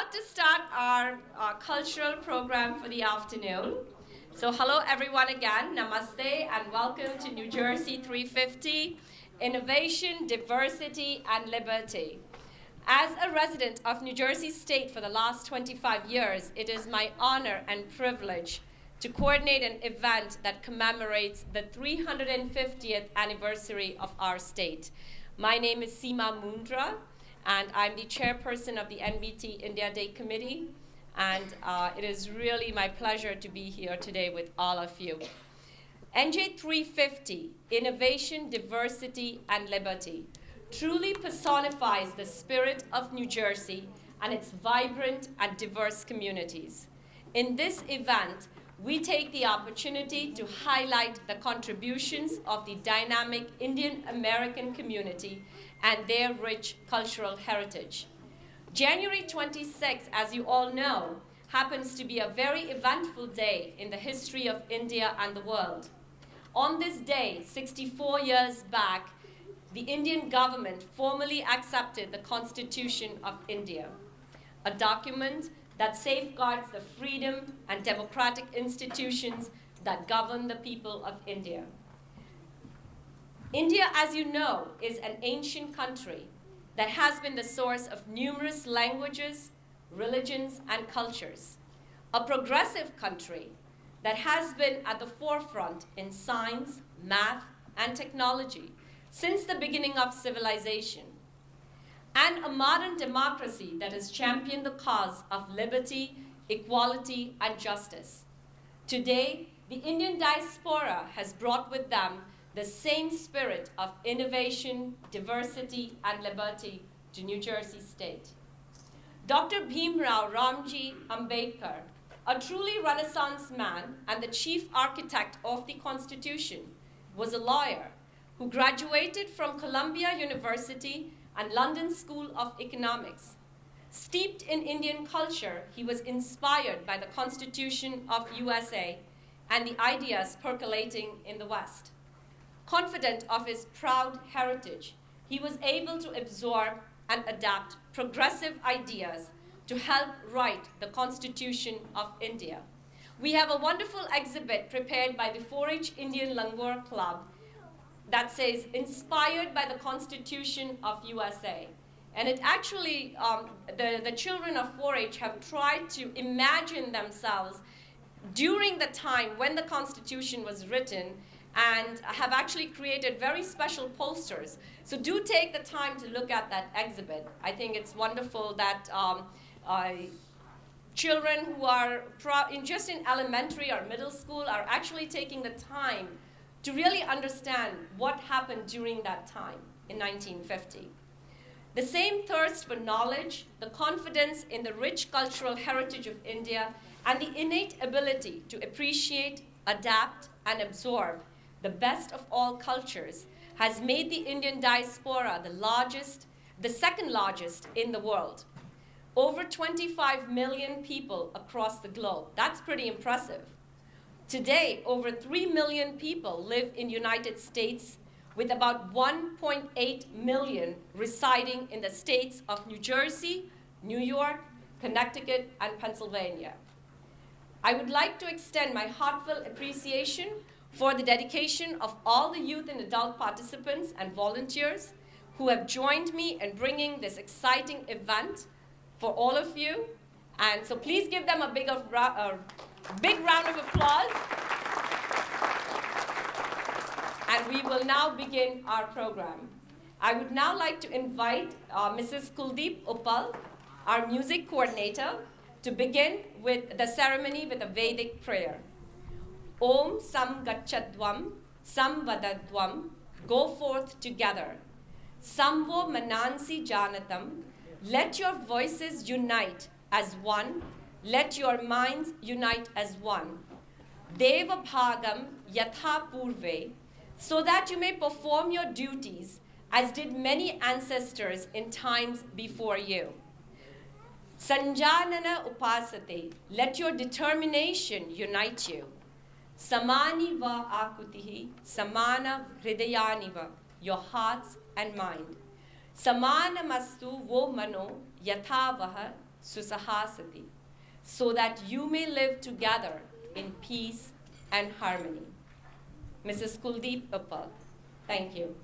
about to start our cultural program for the afternoon. So hello everyone again, namaste and welcome to New Jersey 350, Innovation, Diversity and Liberty. As a resident of New Jersey State for the last 25 years, it is my honor and privilege to coordinate an event that commemorates the 350th anniversary of our state. My name is Seema Mundra, and I'm the chairperson of the NBT India Day Committee, and it is really my pleasure to be here today with all of you. NJ 350, Innovation, Diversity, and Liberty, truly personifies the spirit of New Jersey and its vibrant and diverse communities. In this event, we take the opportunity to highlight the contributions of the dynamic Indian American community and their rich cultural heritage. January 26, as you all know, happens to be a very eventful day in the history of India and the world. On this day, 64 years back, the Indian government formally accepted the Constitution of India, a document that safeguards the freedom and democratic institutions that govern the people of India. India, as you know, is an ancient country that has been the source of numerous languages, religions, and cultures. A progressive country that has been at the forefront in science, math, and technology since the beginning of civilization. And a modern democracy that has championed the cause of liberty, equality, and justice. Today, the Indian diaspora has brought with them the same spirit of innovation, diversity, and liberty to New Jersey State. Dr. Bhimrao Ramji Ambedkar, a truly Renaissance man and the chief architect of the Constitution, was a lawyer who graduated from Columbia University and London School of Economics. Steeped in Indian culture, he was inspired by the Constitution of USA and the ideas percolating in the West. Confident of his proud heritage, he was able to absorb and adapt progressive ideas to help write the Constitution of India. We have a wonderful exhibit prepared by the 4-H Indian Langur Club that says, inspired by the Constitution of USA. And it actually, the children of 4-H have tried to imagine themselves during the time when the Constitution was written and have actually created very special posters. So do take the time to look at that exhibit. I think it's wonderful that children who are just in elementary or middle school are actually taking the time to really understand what happened during that time in 1950. The same thirst for knowledge, the confidence in the rich cultural heritage of India, and the innate ability to appreciate, adapt, and absorb the best of all cultures has made the Indian diaspora the second largest in the world. Over 25 million people across the globe. That's pretty impressive. Today, over 3 million people live in the United States, with about 1.8 million residing in the states of New Jersey, New York, Connecticut, and Pennsylvania. I would like to extend my heartfelt appreciation for the dedication of all the youth and adult participants and volunteers who have joined me in bringing this exciting event for all of you. And so please give them a big round of applause. And we will now begin our program. I would now like to invite Mrs. Kuldeep Uppal, our music coordinator, to begin with the ceremony with a Vedic prayer. Om Sam Gachadvam, Sam Vadadvam, go forth together. Samvo Manansi Janatam, let your voices unite as one, let your minds unite as one. Deva Bhagam Yatha Purve, so that you may perform your duties as did many ancestors in times before you. Sanjanana Upasate, let your determination unite you. Samani va akutihi, samana hridayaniva, your hearts and mind. Samana mastu vo mano, yatha vaha, susahasati, so that you may live together in peace and harmony. Mrs. Kuldeep Uppal, thank you.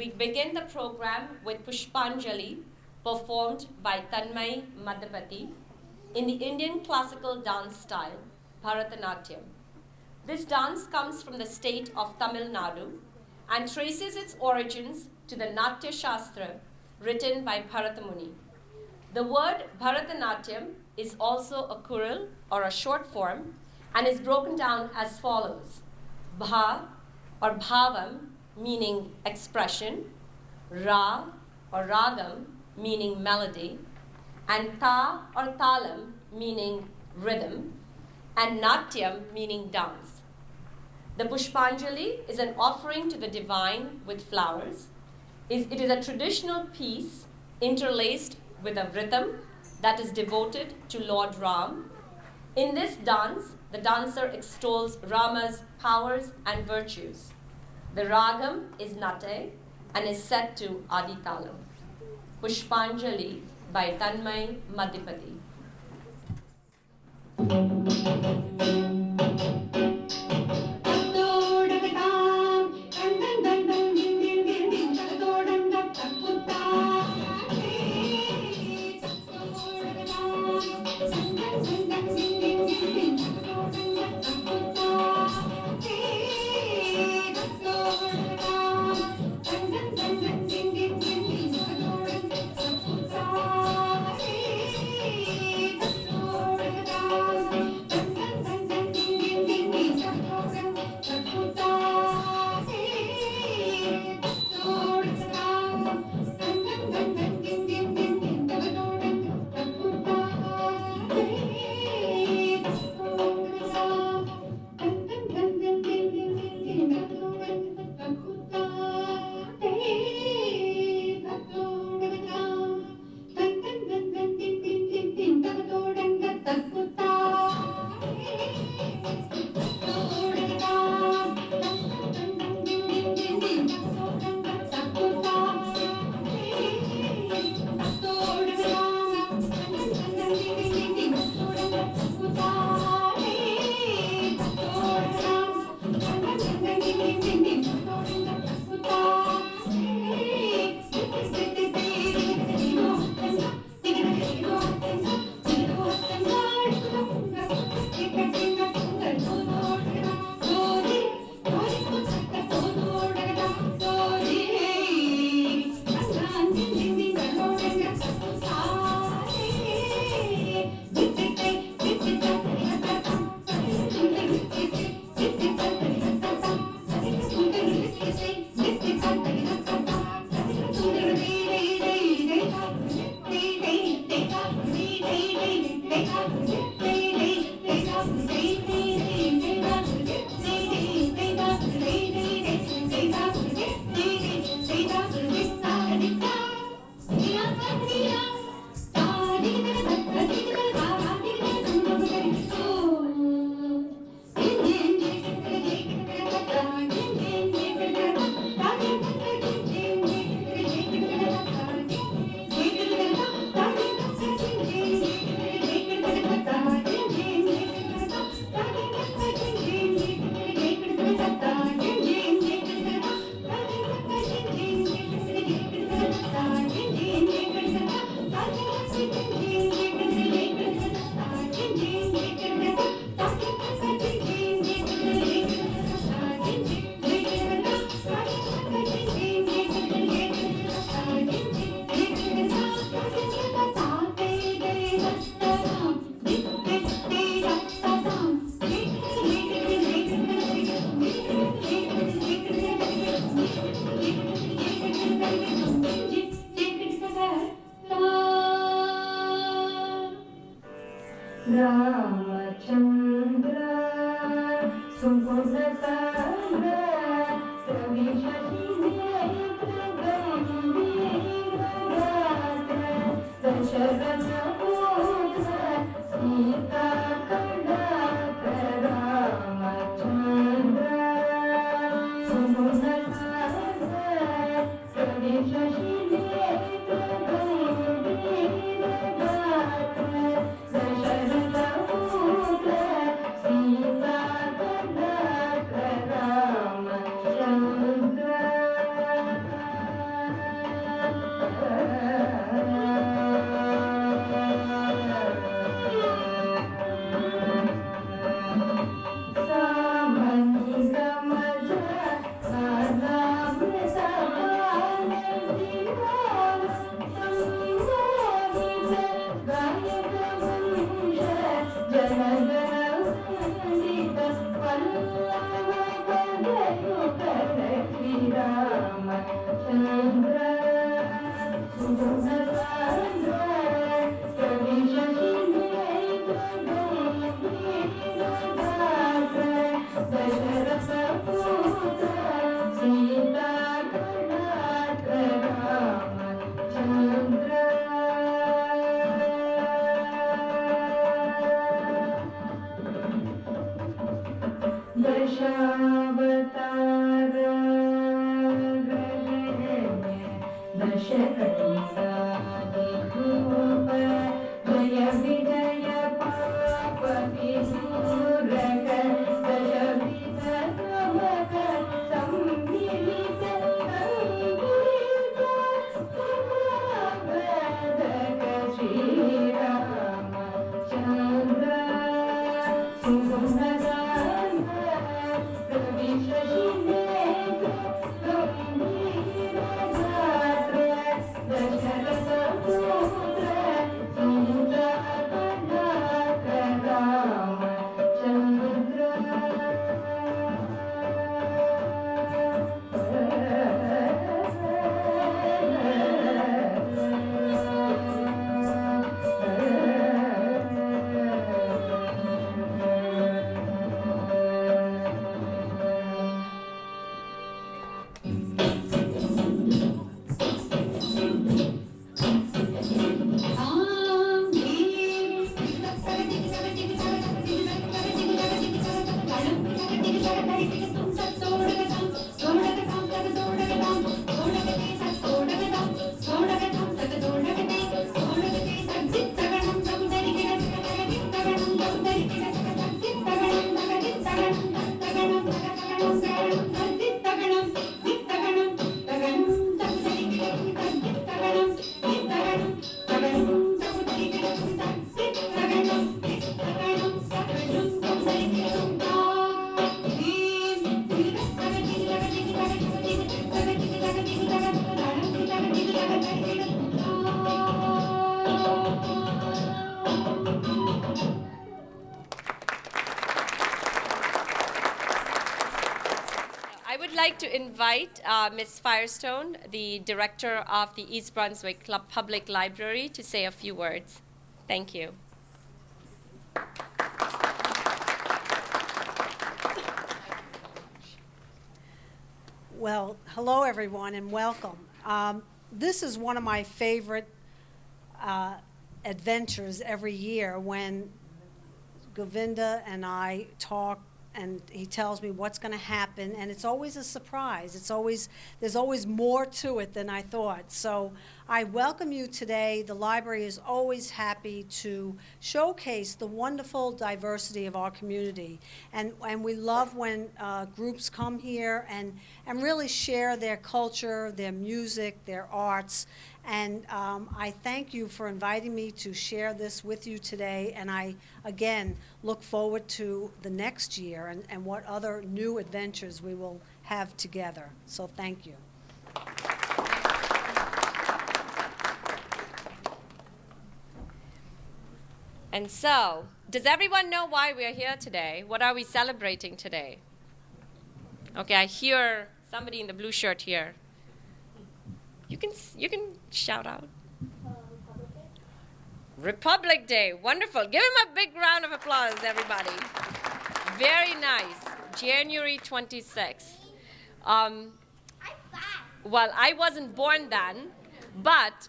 We begin the program with Pushpanjali, performed by Tanmay Madhyapati in the Indian classical dance style, Bharatanatyam. This dance comes from the state of Tamil Nadu and traces its origins to the Natya Shastra written by Bharata Muni. The word Bharatanatyam is also a kural or a short form and is broken down as follows. Bha or bhavam meaning expression, ra or ragam meaning melody, and ta or talam meaning rhythm, and natyam meaning dance. The Pushpanjali is an offering to the divine with flowers. It is a traditional piece interlaced with a rhythm that is devoted to Lord Ram. In this dance, the dancer extols Rama's powers and virtues. The ragam is Nate and is set to Adi Talam. Pushpanjali by Tanmay Madhyapati. I would like to invite Ms. Firestone, the director of the East Brunswick Public Library, to say a few words. Thank you. Well, hello everyone and welcome. This is one of my favorite adventures every year when Govinda and I talk and he tells me what's going to happen, and it's always a surprise. There's always more to it than I thought. So I welcome you today. The library is always happy to showcase the wonderful diversity of our community. And we love when groups come here and really share their culture, their music, their arts. And I thank you for inviting me to share this with you today. And I, again, look forward to the next year and what other new adventures we will have together. So thank you. And so, does everyone know why we are here today? What are we celebrating today? Okay, I hear somebody in the blue shirt here. You can shout out. Republic Day, wonderful. Give him a big round of applause, everybody. Very nice. January 26th. Well, I wasn't born then, but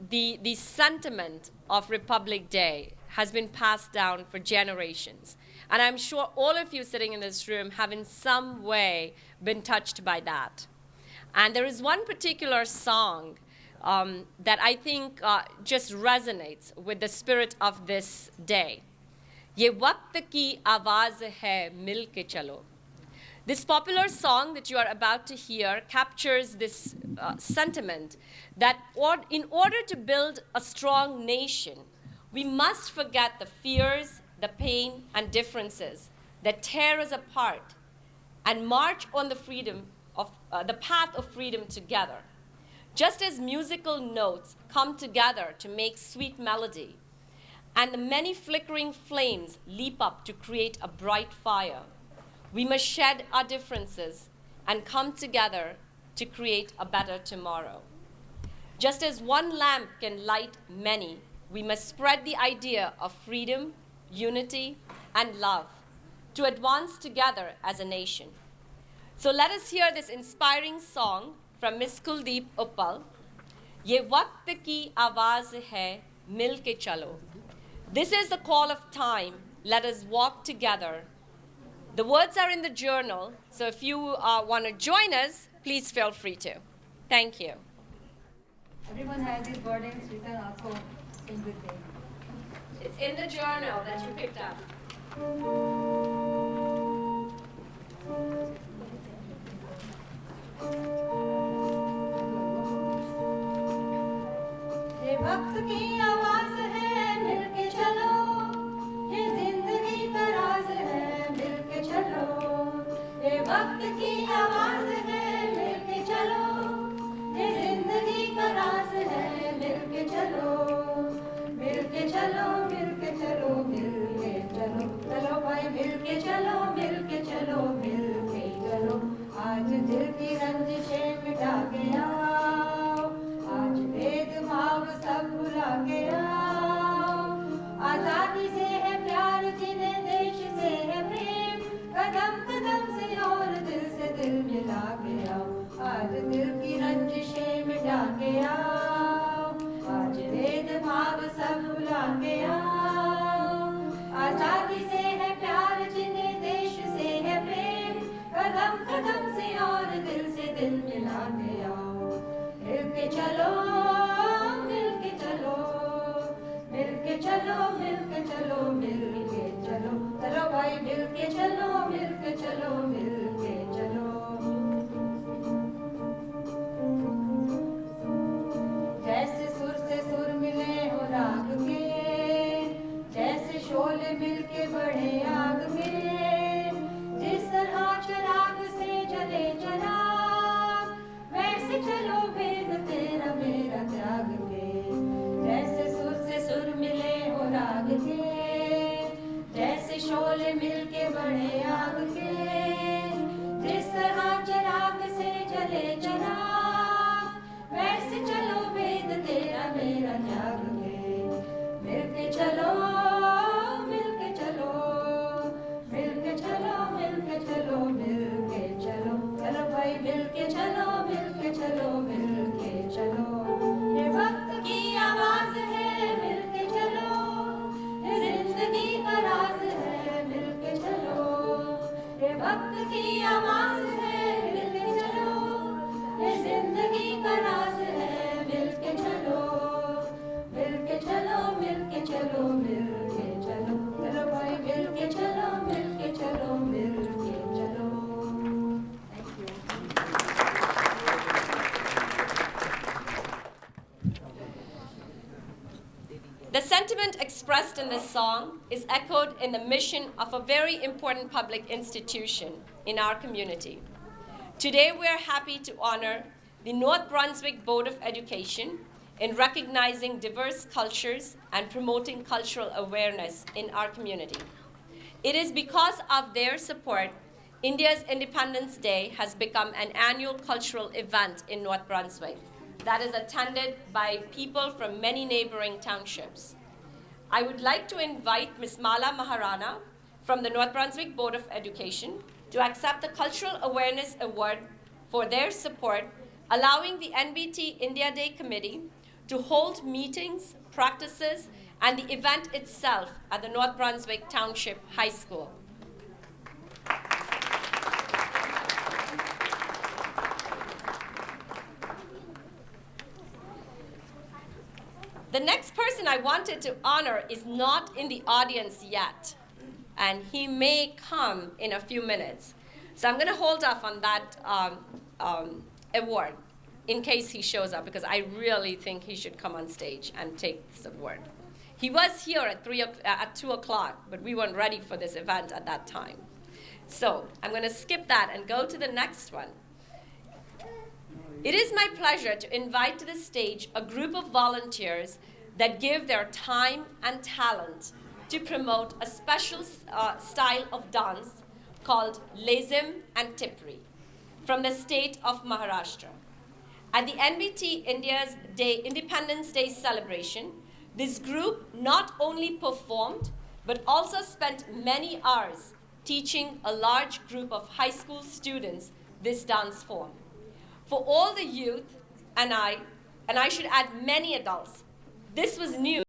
the sentiment of Republic Day has been passed down for generations. And I'm sure all of you sitting in this room have in some way been touched by that. And there is one particular song that I think just resonates with the spirit of this day. Ye waqt ki awaaz hai mil ke chalo. This popular song that you are about to hear captures this sentiment that in order to build a strong nation, we must forget the fears, the pain, and differences that tear us apart and march on the path of freedom together. Just as musical notes come together to make sweet melody, and the many flickering flames leap up to create a bright fire, we must shed our differences and come together to create a better tomorrow. Just as one lamp can light many, we must spread the idea of freedom, unity, and love to advance together as a nation. So let us hear this inspiring song from Miss Kuldeep Uppal, Ye Waqt Ki Awaaz Hai Mil Ke Chalo. This is the call of time. Let us walk together. The words are in the journal, so if you want to join us, please feel free to. Thank you. Everyone has these wordings written also in good day. It's in the journal that you picked up. ये वक्त की आवाज है मिलके चलो, ये जिंदगी का राज है मिलके चलो। ये वक्त की आवाज है मिलके चलो, ये जिंदगी का राज है मिलके चलो। मिलके चलो मिलके चलो मिलके चलो, चलो भाई मिलके चलो मिलके चलो मिलके चलो। आज दिल की रंजिशें मिटा के आओ, आज भेदभाव सब भुला के आओ। आजादी से है प्यार जिन्हें देश से है प्रेम, कदम कदम से और दिल से दिल मिला के आओ। आज दिल की रंजिशें मिटा के आओ, आज भेदभाव सब भुला के आओ। आजादी से है प्यार जिन्हें देश से है प्रेम, कदम कदम से और दिल से दिल मिला के आओ। मिलके चलो मिलके चलो मिलके चलो मिलके चलो मिलके चलो, चलो भाई मिलके चलो मिलके चलो मिलके चलो। जैसे सुर से सुर मिले हो राग के, जैसे शोले मिलके बढ़े आग में, जिस तरह चिराग से जले चिराग, वैसे चलो भेद तेरा मेरा त्याग के। जैसे सुर से सुर मिले हो राग के, जैसे शोले मिलके बढ़े आग के, जिस तरह चिराग से जले चिराग, वैसे चलो भेद तेरा मेरा त्याग के। मिलके चलो मिलके चलो मिलके चलो मिलके चलो मिलके चलो, चलो भाई मिलके चलो मिलके चलो मिलके चलो। ये वक्त की आवाज है मिलके चलो, ये जिंदगी का राज है मिलके चलो। ये वक्त की आवाज है मिलके चलो, ये जिंदगी का राज है मिलके चलो। मिलके चलो मिलके चलो मिलके चलो, चलो भाई मिलके चलो मिलके चलो मिलके चलो। Thank you. The sentiment expressed in this song is echoed in the mission of a very important public institution in our community. Today, we are happy to honor the North Brunswick Board of Education in recognizing diverse cultures and promoting cultural awareness in our community. It is because of their support, India's Independence Day has become an annual cultural event in North Brunswick that is attended by people from many neighboring townships. I would like to invite Ms. Mala Maharana from the North Brunswick Board of Education to accept the Cultural Awareness Award for their support, allowing the NBT India Day Committee to hold meetings, practices, and the event itself at the North Brunswick Township High School. The next person I wanted to honor is not in the audience yet, and he may come in a few minutes. So I'm going to hold off on that award in case he shows up, because I really think he should come on stage and take this award. He was here at 2 o'clock, but we weren't ready for this event at that time. So I'm going to skip that and go to the next one. It is my pleasure to invite to the stage a group of volunteers that give their time and talent to promote a special style of dance called Lezim and Tipri from the state of Maharashtra. At the NBT India's Independence Day celebration, this group not only performed, but also spent many hours teaching a large group of high school students this dance form. For all the youth, and I should add many adults, this was new.